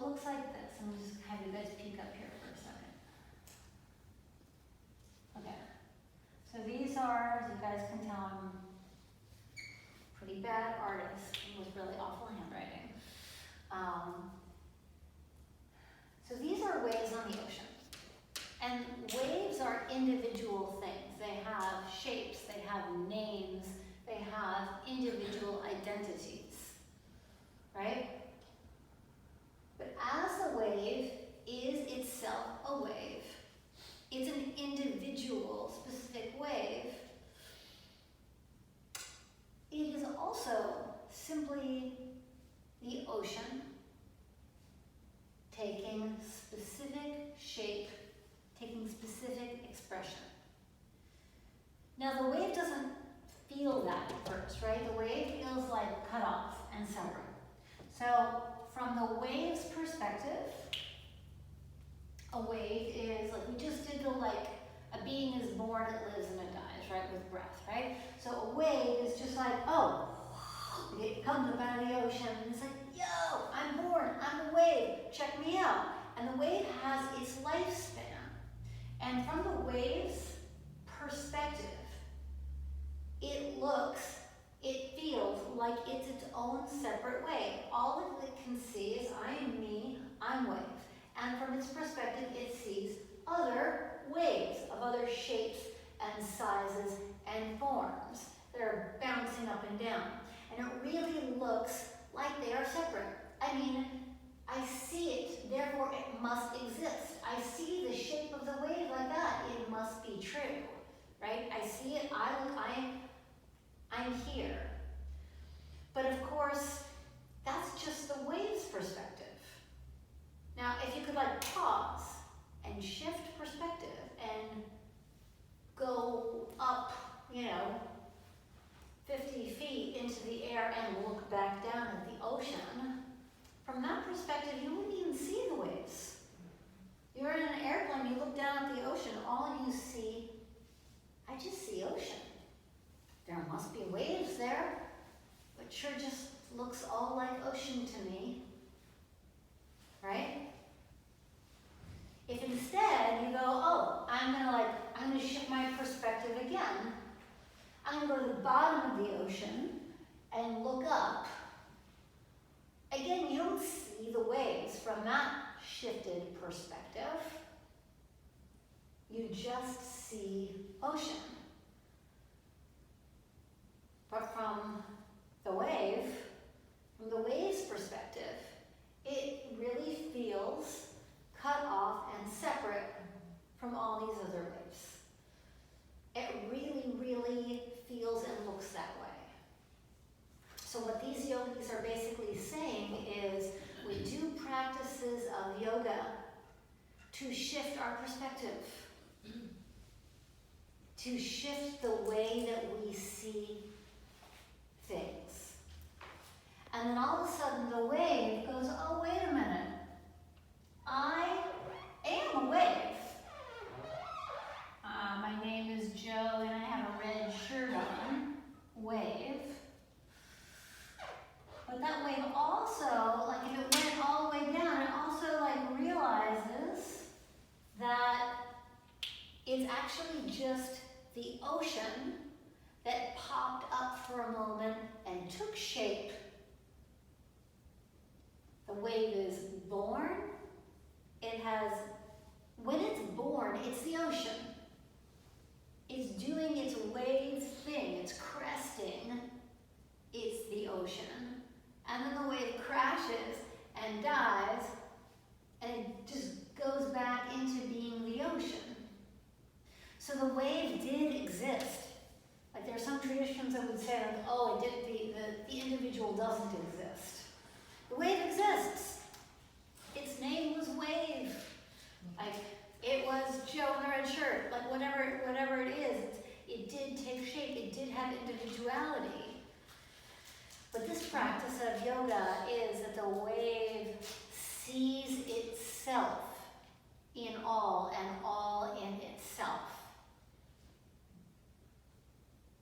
it looks like this. I'm just have you guys peek up here for a second. Okay. So these are, as you guys can tell, I'm a pretty bad artist with really awful handwriting. So these are waves on the ocean. And waves are individual things. They have shapes, they have names, they have individual identities, right? But as a wave is itself a wave, it's an individual, specific wave, it is also simply the ocean taking specific shape, taking specific expression. Now the wave doesn't feel that at first, right? The wave feels like cut off and separate. So from the wave's perspective, a wave is, like we just did a being is born, it lives and it dies, right, with breath, right? So a wave is just like, oh, it comes up out of the ocean and it's like, yo, I'm born, I'm a wave, check me out. And the wave has its lifespan. And from the wave's perspective, it looks, it feels like it's its own separate wave. All it can see is I am me, I'm wave. And from its perspective, it sees other waves of other shapes and sizes and forms that are bouncing up and down. And it really looks like they are separate. I mean, I see it, therefore it must exist. I see the shape of the wave like that, it must be true, right? I see it, I'm here. But of course, that's just the wave's perspective. Now, if you could pause and shift perspective and go up, 50 feet into the air and look back down at the ocean, from that perspective, you wouldn't even see the waves. You're in an airplane, you look down at the ocean, all you see, I just see ocean. There must be waves there, but sure just looks all like ocean to me, right? If instead you go, oh, I'm gonna shift my perspective again, I'm gonna go to the bottom of the ocean and look up. Again, you don't see the waves from that shifted perspective. You just see ocean. But from the wave's perspective, it really feels cut off and separate from all these other waves. It really, really feels and looks that way. So what these yogis are basically saying is we do practices of yoga to shift our perspective, to shift the way that we see things. And then all of a sudden the wave goes, oh, wait a minute. I am a wave. My name is Joe and I have a red shirt on. Wave. But that wave also, if it went all the way down, it also realizes that it's actually just the ocean that popped up for a moment and took shape. The wave is born. When it's born, it's the ocean. It's doing its wave thing, it's cresting, it's the ocean. And then the wave crashes and dies, and it just goes back into being the ocean. So the wave did exist. There are some traditions that would say, oh, the individual doesn't exist. The wave exists. Its name was Wave. It was Joe in the red shirt. Whatever it is, it did take shape. It did have individuality. But this practice of yoga is that the wave sees itself in all, and all